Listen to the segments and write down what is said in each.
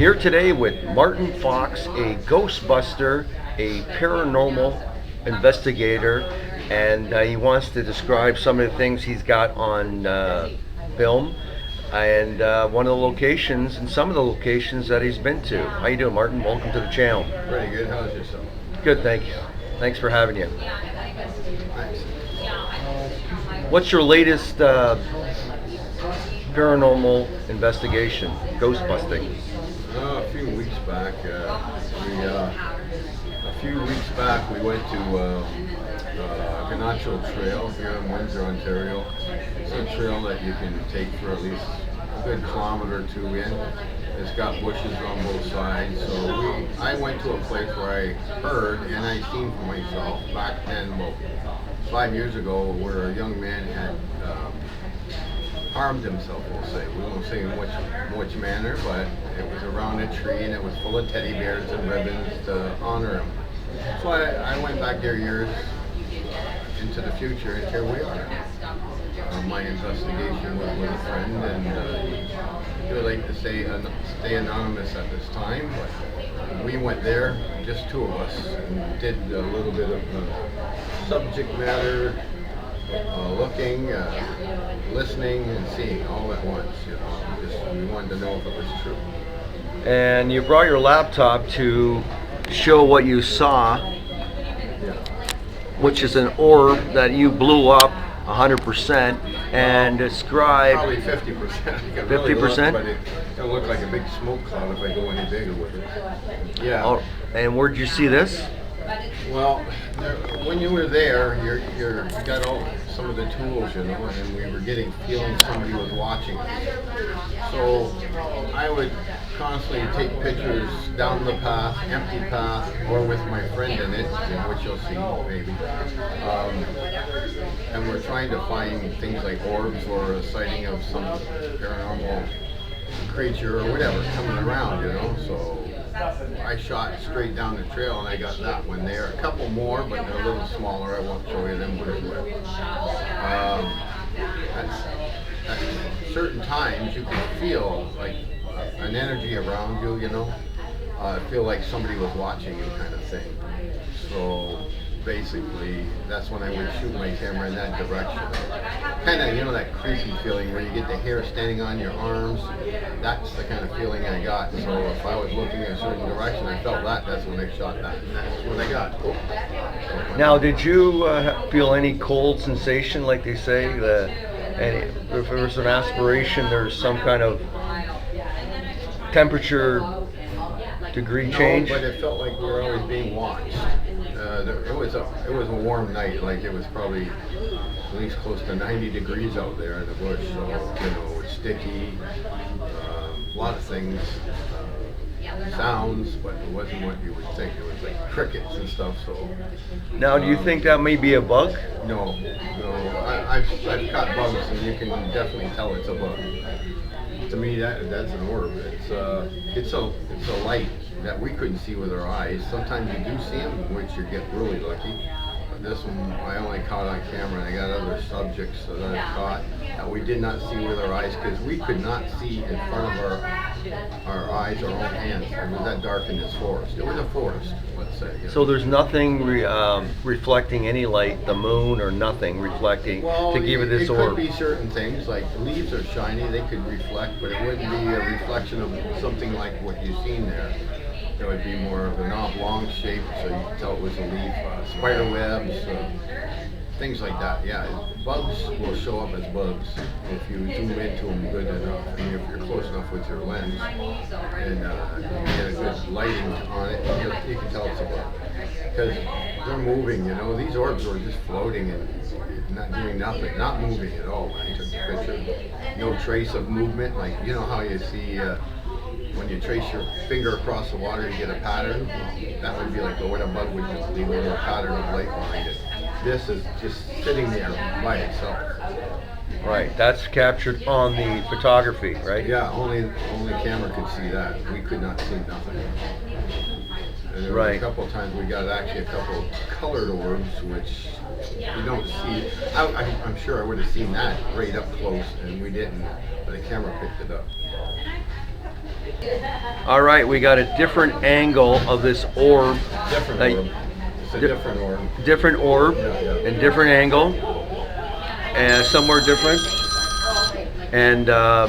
Here today with Martin Fox, a Ghostbuster, a paranormal investigator, and he wants to describe some of the things he's got on film and one of the locations and some of the locations that he's been to. How you doing, Martin? Welcome to the channel. Pretty good. How's yourself? Good, thank you. Thanks for having you. Thanks. What's your latest paranormal investigation, ghost busting? A few weeks back, we went to Ganacho Trail here in Windsor, Ontario. It's a trail that you can take for at least a good kilometer or two in. It's got bushes on both sides. So I went to a place where I heard and I seen for myself back then, about 5 years ago, where a young man had harmed himself, we'll say. We won't say in which manner, but it was around a tree and it was full of teddy bears and ribbons to honor him. So I went back there years into the future, and here we are. My investigation was with a friend, and he would like to stay anonymous at this time, but we went there, just two of us, and did a little bit of subject matter looking, listening, and seeing all at once. We wanted to know if it was true. And you brought your laptop to show what you saw, which is an orb that you blew up 100% and described. Probably 50%. 50%? But it'll look like a big smoke cloud if I go any bigger with it. Yeah. Oh, and where'd you see this? Well, when you were there, you got some of the tools, and we were feeling somebody was watching. So I would constantly take pictures down the path, empty path, or with my friend in it, which you'll see maybe. And we're trying to find things like orbs or a sighting of some paranormal creature or whatever coming around, So I shot straight down the trail and I got that one there. A couple more, but they're a little smaller. I won't show you them. At certain times you can feel like an energy around you, feel like somebody was watching you kind of thing. So basically, that's when I would shoot my camera in that direction. Kind of, that creepy feeling where you get the hair standing on your arms. That's the kind of feeling I got. So if I was looking in a certain direction, I felt that. That's when I shot that, and that's what I got. Now, did you feel any cold sensation, like they say? And if there was an aspiration, there's some kind of temperature degree change? No, but it felt like we were always being watched. It was a warm night, like it was probably at least close to 90 degrees out there in the bush, so it's sticky, a lot of things, sounds, but it wasn't what you would think. It was like crickets and stuff. So now, do you think that may be a bug? No, I've caught bugs, and you can definitely tell it's a bug. To me, that's an orb. It's a light that we couldn't see with our eyes. Sometimes you do see them, which you get really lucky. But this one I only caught on camera, and I got other subjects that I caught that we did not see with our eyes because we could not see in front of our eyes, our own hands. It was that dark in this forest. It was a forest, let's say. So there's nothing reflecting any light, the moon or nothing reflecting to give it this orb? It could be certain things, like the leaves are shiny, they could reflect, but it wouldn't be a reflection of something like what you've seen there. It would be more of an oblong shape, so you could tell it was a leaf, spider webs, things like that. Yeah, bugs will show up as bugs if you zoom into them good enough. I mean, if you're close enough with your lens and you get a good lighting on it, you can tell it's a bug. Because they're moving, These orbs were just floating and not doing nothing, not moving at all when I took the picture. No trace of movement, like, how you see when you trace your finger across the water, you get a pattern. That would be like what a bug would just leave a little pattern of light behind it. This is just sitting there by itself. Right, that's captured on the photography, right? Yeah, only camera could see that. We could not see nothing. And there were a couple of times we got actually a couple of colored orbs, which you don't see. I'm sure I would have seen that right up close, and we didn't, but the camera picked it up. All right, we got a different angle of this orb. Different Like, orb. It's a di- different orb. Different orb Yeah, yeah. and different angle, and somewhere different. And tell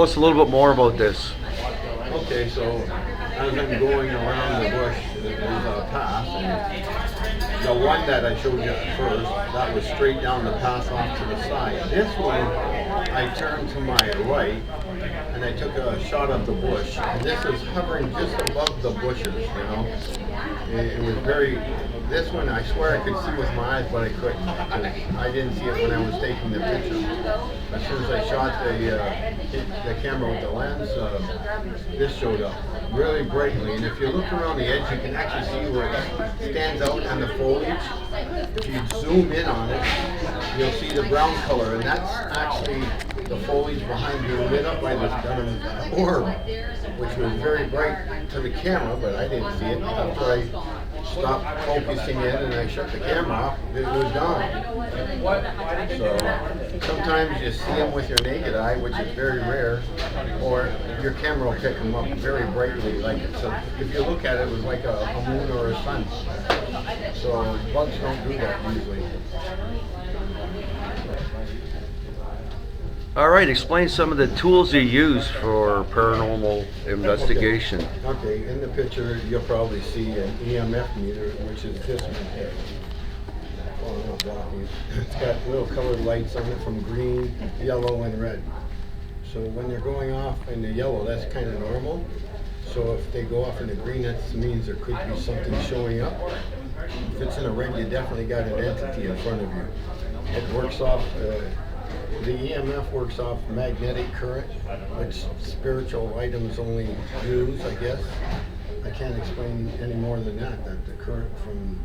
us a little bit more about this. Okay, so as I'm going around the bush, there's a path, and the one that I showed you at first, that was straight down the path off to the side. This one, I turned to my right, and I took a shot of the bush, and this is hovering just above the bushes, you know. It was very, this one I swear I could see with my eyes, but I couldn't, because I didn't see it when I was taking the picture. As soon as I shot the camera with the lens, this showed up really brightly, and if you look around the edge, you can actually see where it stands out on the foliage. If you zoom in on it, you'll see the brown color, and that's actually the foliage behind you lit up by this orb, which was very bright to the camera, but I didn't see it. After I stopped focusing in and I shut the camera off, it was gone. So sometimes you see them with your naked eye, which is very rare, or your camera will pick them up very brightly. Like if you look at it, it was like a moon or a sun. So bugs don't do that usually. All right, explain some of the tools you use for paranormal investigation. Okay, in the picture you'll probably see an EMF meter, which is this one here. Oh, no, blocking. It's got little colored lights on it from green, yellow, and red. So when they're going off in the yellow, that's kind of normal. So if they go off in the green, that means there could be something showing up. If it's in a red, you definitely got an entity in front of you. It works off, the EMF works off magnetic current, which spiritual items only use, I guess. I can't explain any more than that the current from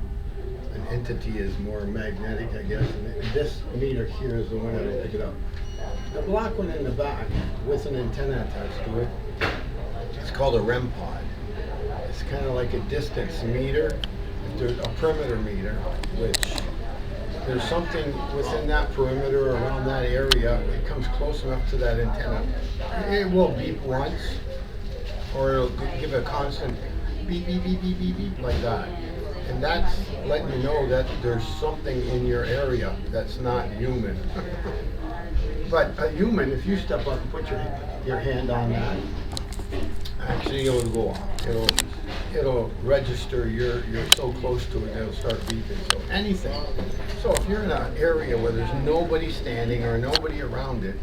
an entity is more magnetic, I guess. And this meter here is the one that'll pick it up. The black one in the back with an antenna attached to it, it's called a Rempod. It's kind of like a distance meter. There's a perimeter meter, which there's something within that perimeter around that area. It comes close enough to that antenna. It will beep once, or it'll give a constant beep, beep, beep, beep, beep, beep, like that. And that's letting you know that there's something in your area that's not human. But a human, if you step up and put your hand on that, actually it'll go off. It'll register you're so close to it, it'll start beeping. So anything. So if you're in an area where there's nobody standing or nobody around it,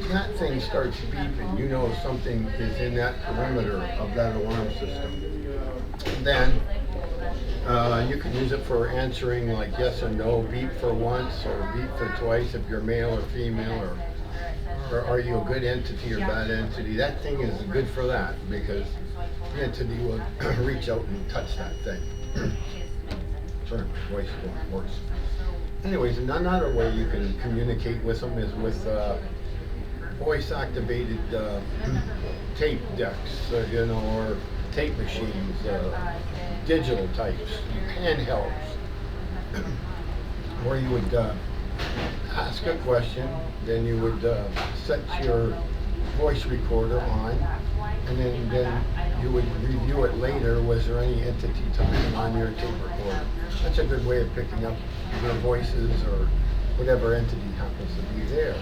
that thing starts beeping, you know something is in that perimeter of that alarm system. Then you can use it for answering like yes or no, beep for once or beep for twice if you're male or female, or are you a good entity or bad entity. That thing is good for that because the entity will reach out and touch that thing. Sorry, my voice is going worse. Anyways, another way you can communicate with them is with voice-activated tape decks, or tape machines, digital types, handhelds, where you would ask a question, then you would set your voice recorder on, and then you would review it later. Was there any entity talking on your tape recorder? That's a good way of picking up your voices or whatever entity happens to be there.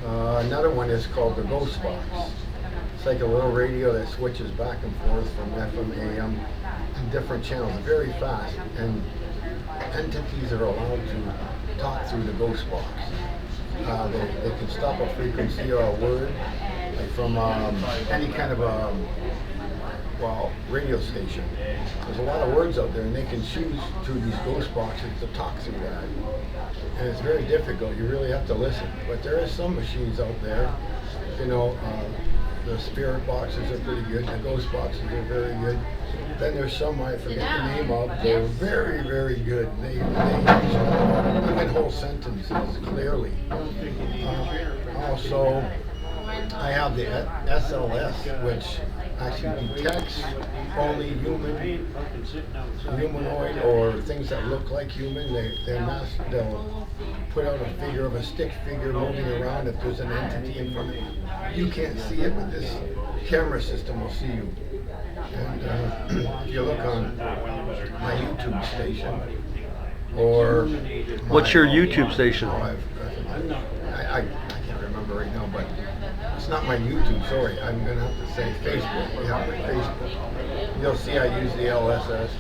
Another one is called the ghost box. It's like a little radio that switches back and forth from FM, AM, and different channels very fast, and entities are allowed to talk through the ghost box. They can stop a frequency or a word, like from any kind of radio station. There's a lot of words out there, and they can choose through these ghost boxes to talk through that. And it's very difficult. You really have to listen. But there is some machines out there, the spirit boxes are pretty good. The ghost boxes are very good. Then there's some I forget the name of. They're very, very good. They even whole sentences clearly. Also, I have the SLS, which actually detects only humanoid or things that look like human. They'll put out a figure of a stick figure moving around if there's an entity in front of you. You can't see it, but this camera system will see you. And if you look on my YouTube station, or What's your YouTube station? I can't remember right now, but it's not my YouTube. Sorry, I'm gonna have to say Facebook. Yeah, Facebook. You'll see I use the LSS,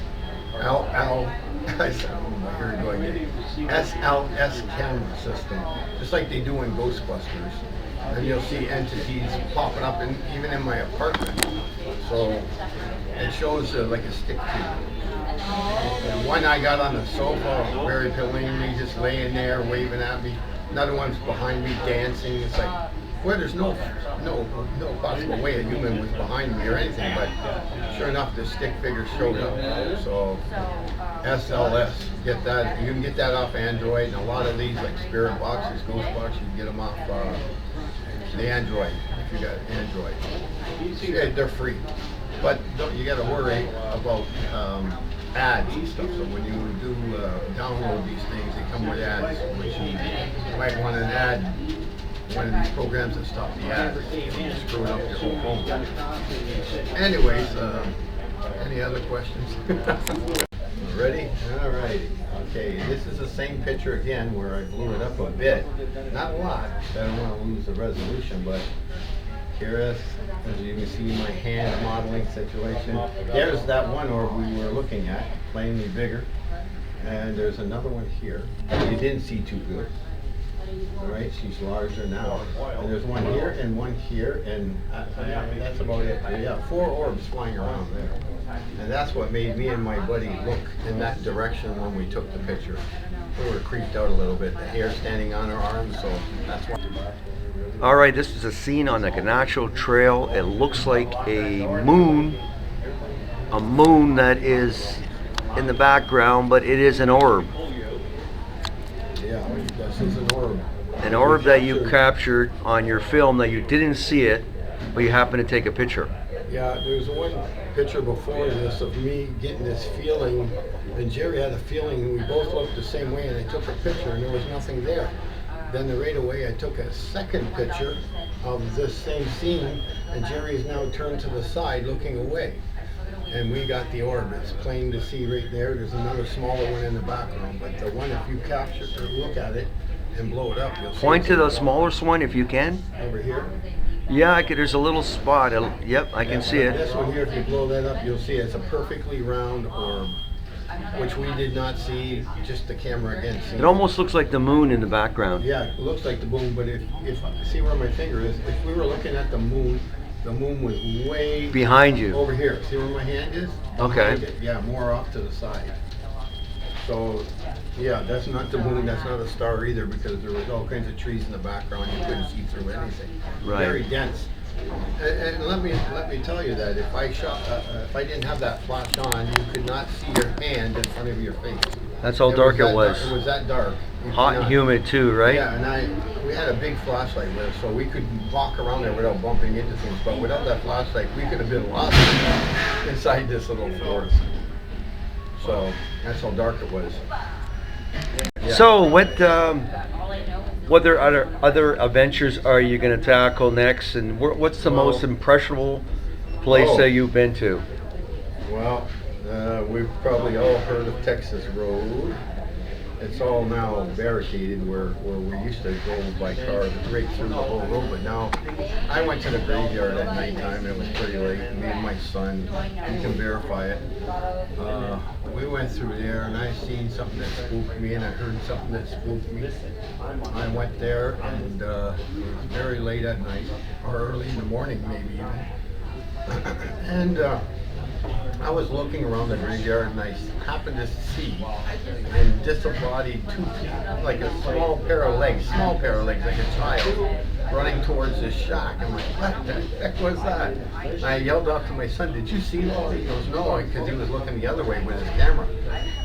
here we go again. SLS camera system, just like they do in Ghostbusters. And you'll see entities popping up, even in my apartment. So it shows like a stick figure. And one I got on the sofa, very appealing, just laying there waving at me. Another one's behind me dancing. It's like, well, there's no possible way a human was behind me or anything, but sure enough, the stick figure showed up. So SLS, get that. You can get that off Android, and a lot of these, like Spirit Boxes, Ghost Box, you can get them off the Android if you got Android. Yeah, they're free, but you got to worry about ads and stuff. So when you do download these things, they come with ads, which you might want to add one of these programs that stop the ads. Screwing up your whole phone. Anyways, any other questions? Ready? All right. Okay, this is the same picture again where I blew it up a bit. Not a lot. I don't want to lose the resolution, but here, as you can see, my hand modeling situation. There's that one orb we were looking at, plainly bigger. And there's another one here. You didn't see too good. All right, she's larger now. And there's one here and one here, and that's about it. Yeah, 4 orbs flying around there. And that's what made me and my buddy look in that direction when we took the picture. We were creeped out a little bit, the hair standing on her arms, so that's why. All right, this is a scene on like a natural trail. It looks like a moon that is in the background, but it is an orb. Yeah, this is an orb. An orb that you captured on your film that you didn't see it, but you happened to take a picture. Yeah, there's one picture before this of me getting this feeling, and Jerry had a feeling, and we both looked the same way, and I took a picture, and there was nothing there. Then right away I took a second picture of this same scene, and Jerry's now turned to the side looking away. And we got the orb. It's plain to see right there. There's another smaller one in the background, but the one, if you capture or look at it and blow it up, you'll see. Point to the smallest one if you can. Over here. Yeah, there's a little spot. Yep, I can see it. This one here, if you blow that up, you'll see it's a perfectly round orb, which we did not see, just the camera again. It almost looks like the moon in the background. Yeah, it looks like the moon, but if see where my finger is, if we were looking at the moon was way behind you. Over here. See where my hand is? Okay. Yeah, more off to the side. So, yeah, that's not the moon, that's not a star either, because there was all kinds of trees in the background. You couldn't see through anything. Right. Very dense. And let me tell you that if I didn't have that flash on, you could not see your hand in front of your face. That's how dark it was. It was that dark. Hot and humid too, right? Yeah, and we had a big flashlight with us, so we could walk around there without bumping into things. But without that flashlight, we could have been lost inside this little forest. So that's how dark it was. Yeah. So what other adventures are you going to tackle next, and what's the most impressionable place that you've been to? Well, we've probably all heard of Texas Road. It's all now barricaded where we used to go by car right through the whole road, but now I went to the graveyard at nighttime and it was pretty late. Me and my son, you can verify it. We went through there and I seen something that spooked me and I heard something that spooked me. I went there and it was very late at night, or early in the morning maybe even. And I was looking around the graveyard and I happened to see and disembodied 2 people, like a small pair of legs, like a child, running towards this shack. I'm like, what the heck was that? And I yelled out to my son, did you see that? He goes, no, because he was looking the other way with his camera.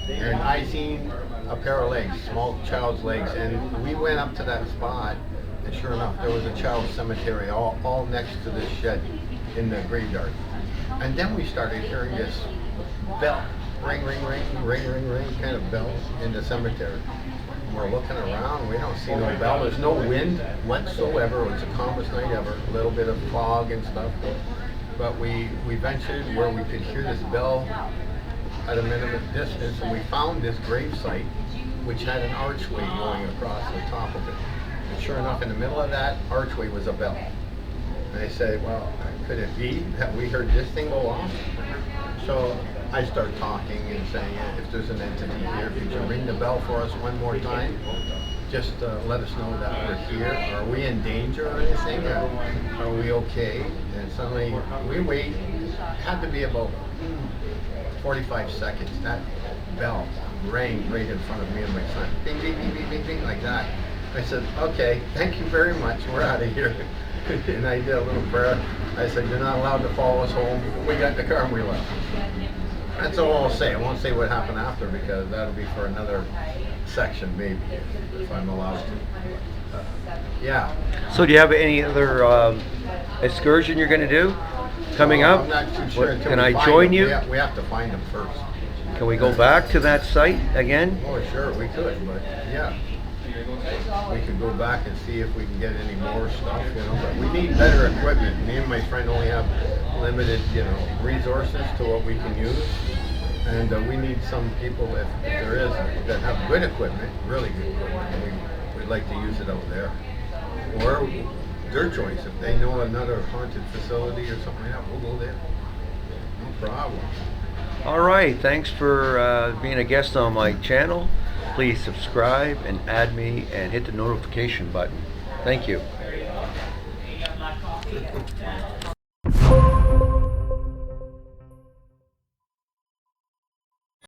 And I seen a pair of legs, small child's legs, and we went up to that spot And sure enough, there was a child cemetery all next to this shed in the graveyard. And then we started hearing this bell, ring, ring, ring, ring, ring, ring, kind of bell in the cemetery. And we're looking around, we don't see no bell. There's no wind whatsoever. It was the calmest night ever. A little bit of fog and stuff. But we ventured where we could hear this bell at a minimum distance, and we found this grave site which had an archway going across the top of it. And sure enough, in the middle of that archway was a bell. And I said, well, could it be that we heard this thing go off? So I start talking and saying, if there's an entity here, could you ring the bell for us one more time? Just let us know that we're here. Are we in danger or anything? Are we okay? And suddenly we wait. It had to be about 45 seconds. That bell rang right in front of me and my son. Bing, bing, bing, bing, bing, bing, like that. I said, okay, thank you very much. We're out of here. And I did a little prayer. I said, you're not allowed to follow us home. We got in the car and we left. That's all I'll say. I won't say what happened after, because that'll be for another section maybe, if I'm allowed to. Yeah. So do you have any other excursion you're going to do coming up? I'm not too sure. Can I join you? We have to find them first. Can we go back to that site again? Oh, sure, we could, but yeah. We could go back and see if we can get any more stuff, you know, but we need better equipment. Me and my friend only have limited, you know, resources to what we can use. And we need some people, if there is, that have good equipment, really good equipment. We'd like to use it out there. Or their choice. If they know another haunted facility or something like that, we'll go there. No problem. All right, thanks for being a guest on my channel. Please subscribe and add me and hit the notification button. Thank you.